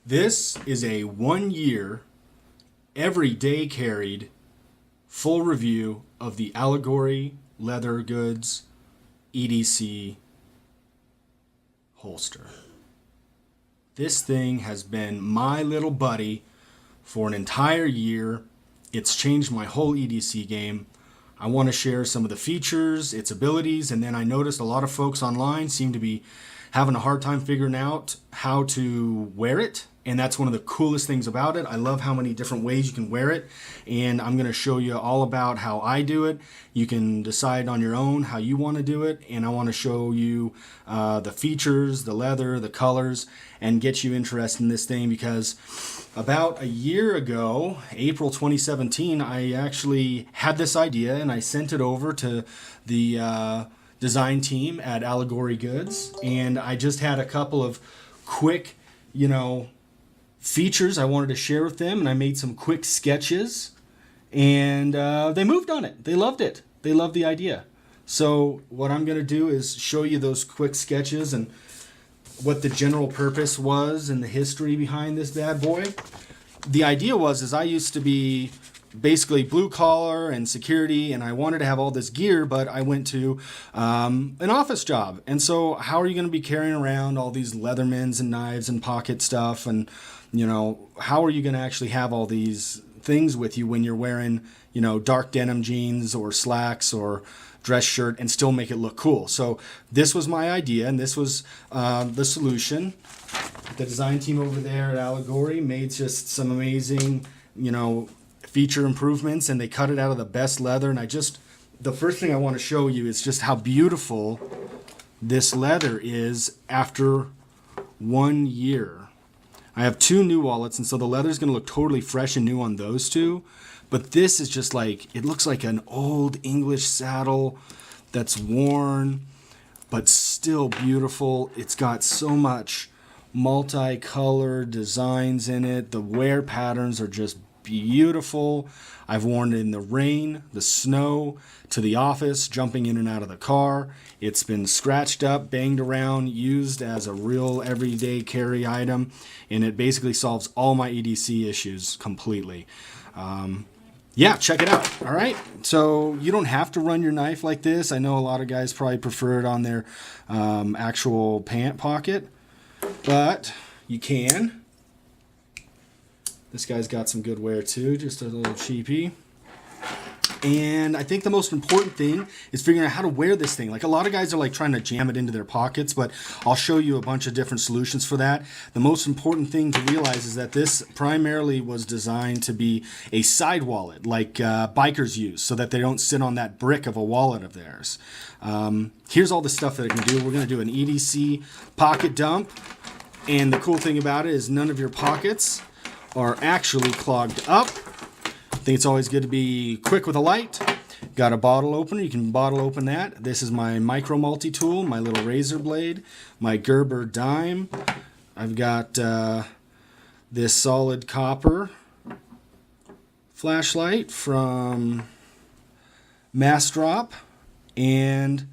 This is a 1 year, every day carried, full review of the Allegory leather goods EDC holster. This thing has been my little buddy for an entire year. It's changed my whole EDC game. I want to share some of the features, its abilities, and then I noticed a lot of folks online seem to be having a hard time figuring out how to wear it. And that's one of the coolest things about it. I love how many different ways you can wear it. And I'm going to show you all about how I do it. You can decide on your own how you want to do it. And I want to show you the features, the leather, the colors, and get you interested in this thing, because about a year ago, April 2017, I actually had this idea and I sent it over to the design team at Allegory Goods. And I just had a couple of quick, features I wanted to share with them, and I made some quick sketches, and they moved on it. They loved it. They loved the idea. So what I'm going to do is show you those quick sketches and what the general purpose was and the history behind this bad boy. The idea was I used to be basically blue collar and security, and I wanted to have all this gear, but I went to an office job. And so how are you going to be carrying around all these Leathermans and knives and pocket stuff? And, how are you going to actually have all these things with you when you're wearing, dark denim jeans or slacks or dress shirt and still make it look cool? So this was my idea, and this was the solution. The design team over there at Allegory made just some amazing, feature improvements, and they cut it out of the best leather. And the first thing I want to show you is just how beautiful this leather is after 1 year. I have two new wallets, and so the leather is going to look totally fresh and new on those two. But this is just it looks like an old English saddle that's worn, but still beautiful. It's got so much multicolored designs in it. The wear patterns are just beautiful. I've worn it in the rain, the snow, to the office, jumping in and out of the car. It's been scratched up, banged around, used as a real everyday carry item, and it basically solves all my EDC issues completely. Yeah, check it out. All right. So you don't have to run your knife like this. I know a lot of guys probably prefer it on their actual pant pocket, but you can. This guy's got some good wear too, just a little cheapy. And I think the most important thing is figuring out how to wear this thing. Like, a lot of guys are trying to jam it into their pockets, but I'll show you a bunch of different solutions for that. The most important thing to realize is that this primarily was designed to be a side wallet, like bikers use, so that they don't sit on that brick of a wallet of theirs. Here's all the stuff that it can do. We're going to do an EDC pocket dump. And the cool thing about it is none of your pockets are actually clogged up. I think it's always good to be quick with a light. Got a bottle opener. You can bottle open that. This is my micro multi-tool, my little razor blade, my Gerber dime. I've got this solid copper flashlight from Massdrop. And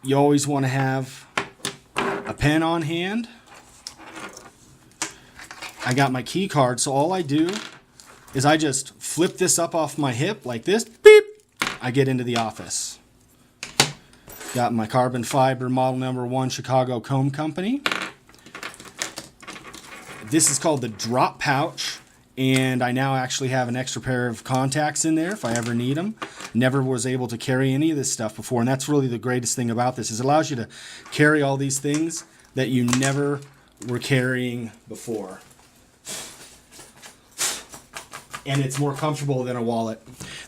you always want to have a pen on hand. I got my key card, so all I do is I just flip this up off my hip like this. Beep! I get into the office. Got my carbon fiber model number 1 Chicago Comb Company. This is called the drop pouch, and I now actually have an extra pair of contacts in there if I ever need them. Never was able to carry any of this stuff before, and that's really the greatest thing about this, is it allows you to carry all these things that you never were carrying before. And it's more comfortable than a wallet.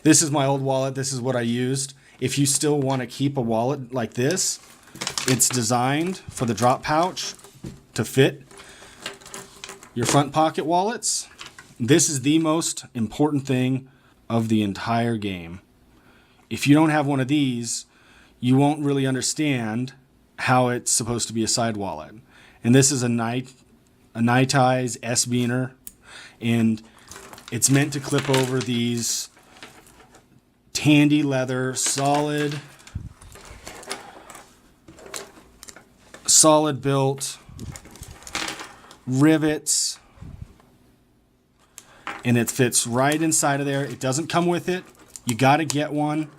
This is my old wallet. This is what I used. If you still want to keep a wallet like this, it's designed for the drop pouch to fit your front pocket wallets. This is the most important thing of the entire game. If you don't have one of these, you won't really understand how it's supposed to be a side wallet. And this is a Nitize S-Beaner, and it's meant to clip over these tandy leather, solid built rivets and it fits right inside of there. It doesn't come with it. You got to get one.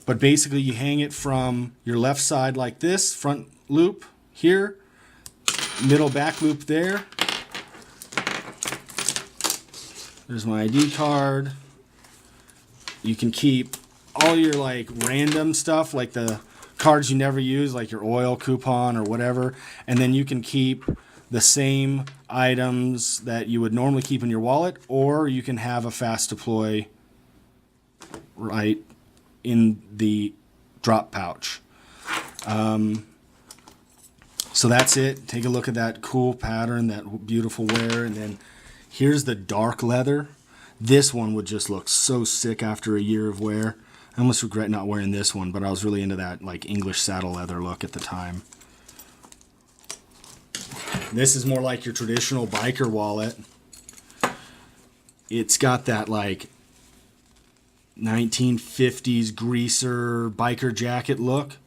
But basically you hang it from your left side like this, front loop here, middle back loop there. There's my ID card. You can keep all your like random stuff, like the cards you never use, like your oil coupon or whatever. And then you can keep the same items that you would normally keep in your wallet, or you can have a fast deploy right in the drop pouch. So that's it. Take a look at that cool pattern, that beautiful wear. And then here's the dark leather. This one would just look so sick after a year of wear. I almost regret not wearing this one, but I was really into that like English saddle leather look at the time. This is more like your traditional biker wallet. It's got that like 1950s greaser biker jacket look.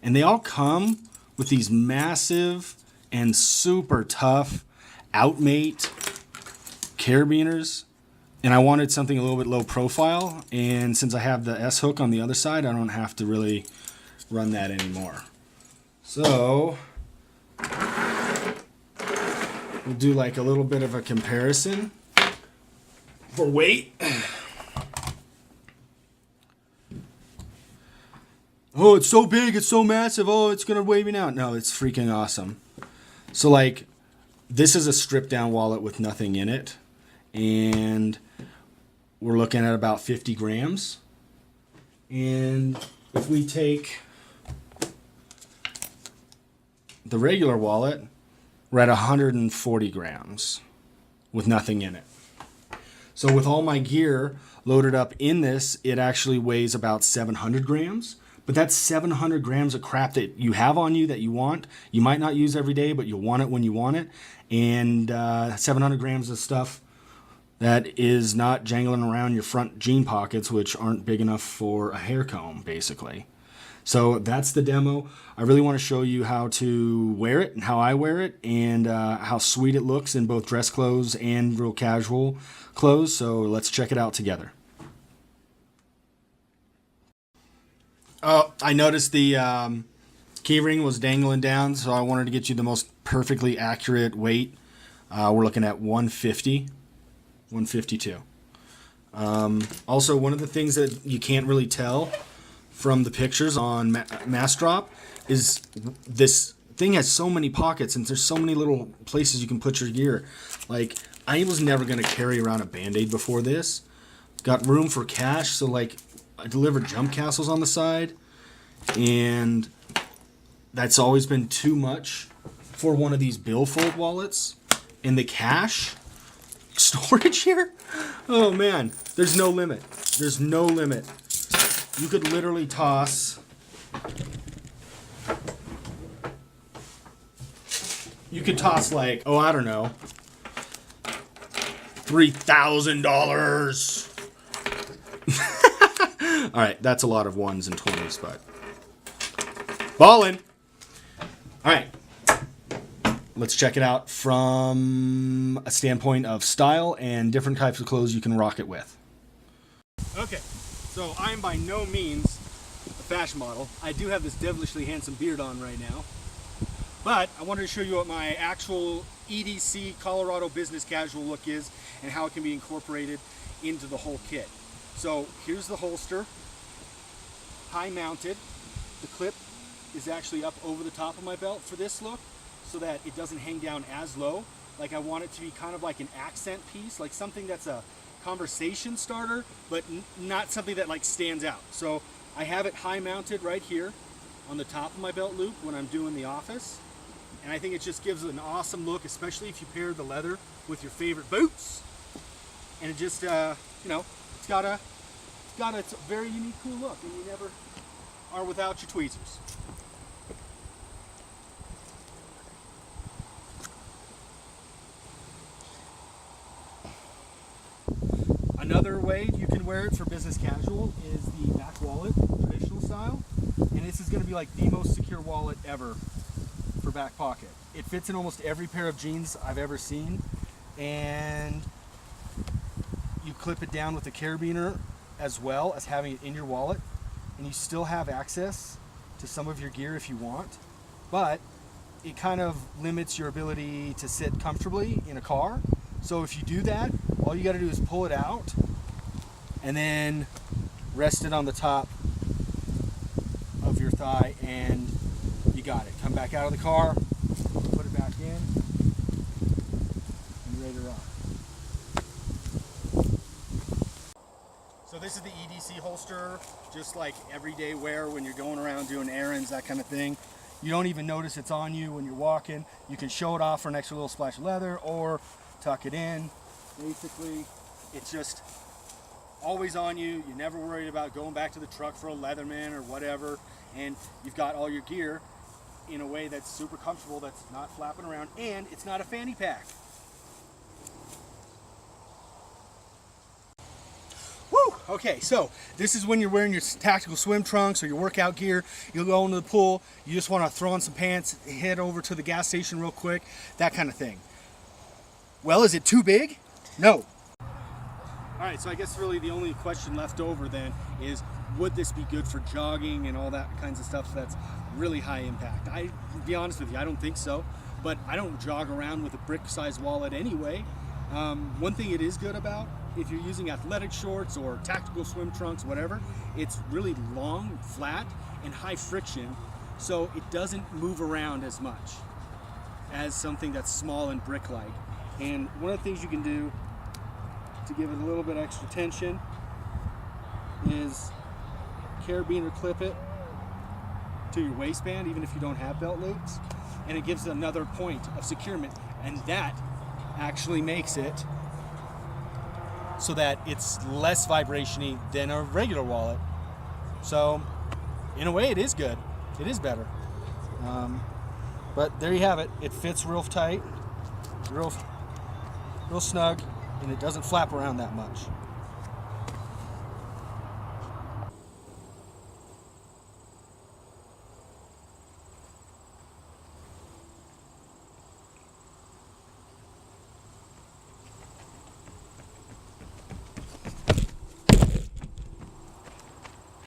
And they all come with these massive and super tough Outmate carabiners. And I wanted something a little bit low profile. And since I have the S hook on the other side, I don't have to really run that anymore. So we'll do like a little bit of a comparison for weight. Oh, it's so big, it's so massive, oh, it's gonna weigh me down. No, it's freaking awesome. So like, this is a stripped down wallet with nothing in it. And we're looking at about 50 grams. And if we take the regular wallet, we're at 140 grams with nothing in it. So with all my gear loaded up in this, it actually weighs about 700 grams. But that's 700 grams of crap that you have on you that you want. You might not use every day, but you'll want it when you want it. And 700 grams of stuff that is not jangling around your front jean pockets, which aren't big enough for a hair comb, basically. So that's the demo. I really want to show you how to wear it and how I wear it, and how sweet it looks in both dress clothes and real casual clothes. So let's check it out together. Oh, I noticed the keyring was dangling down, so I wanted to get you the most perfectly accurate weight. We're looking at 150, 152. Also, one of the things that you can't really tell from the pictures on Massdrop is this thing has so many pockets and there's so many little places you can put your gear. Like, I was never going to carry around a Band-Aid before this. Got room for cash, so like, I delivered jump castles on the side, and that's always been too much for one of these billfold wallets. And the cash storage here, oh man, there's no limit. There's no limit. You could literally toss, like, oh, I don't know, $3,000. All right, that's a lot of ones and 20s, but ballin'. All right, let's check it out from a standpoint of style and different types of clothes you can rock it with. Okay, so I'm by no means a fashion model. I do have this devilishly handsome beard on right now, but I wanted to show you what my actual EDC Colorado business casual look is and how it can be incorporated into the whole kit. So here's the holster, high mounted. The clip is actually up over the top of my belt for this look so that it doesn't hang down as low. Like, I want it to be kind of like an accent piece, like something that's a conversation starter, but not something that like stands out. So I have it high mounted right here on the top of my belt loop when I'm doing the office. And I think it just gives an awesome look, especially if you pair the leather with your favorite boots. And it just, you know, it's got a very unique, cool look, and you never are without your tweezers. Another way you can wear it for business casual is the back wallet, traditional style. And this is going to be like the most secure wallet ever for back pocket. It fits in almost every pair of jeans I've ever seen. And you clip it down with the carabiner as well as having it in your wallet, and you still have access to some of your gear if you want, but it kind of limits your ability to sit comfortably in a car. So if you do that, all you got to do is pull it out and then rest it on the top of your thigh, and you got it. Come back out of the car, put it back in, and ready to rock. So this is the EDC holster, just like everyday wear when you're going around doing errands, that kind of thing. You don't even notice it's on you when you're walking. You can show it off for an extra little splash of leather or tuck it in. Basically, it's just always on you. You're never worried about going back to the truck for a Leatherman or whatever. And you've got all your gear in a way that's super comfortable, that's not flapping around, and it's not a fanny pack. Woo! Okay, so this is when you're wearing your tactical swim trunks or your workout gear. You'll go into the pool, you just want to throw on some pants, head over to the gas station real quick, that kind of thing. Well, is it too big? No. All right, so I guess really the only question left over then is, would this be good for jogging and all that kinds of stuff that's really high impact? To be honest with you, I don't think so, but I don't jog around with a brick-sized wallet anyway. One thing it is good about, if you're using athletic shorts or tactical swim trunks, whatever, it's really long, flat, and high friction, so it doesn't move around as much as something that's small and brick-like. And one of the things you can do to give it a little bit extra tension is carabiner clip it to your waistband, even if you don't have belt loops, and it gives another point of securement, and that actually makes it so that it's less vibration-y than a regular wallet. So in a way it is good, it is better, but there you have it. It fits real tight, real snug, and it doesn't flap around that much.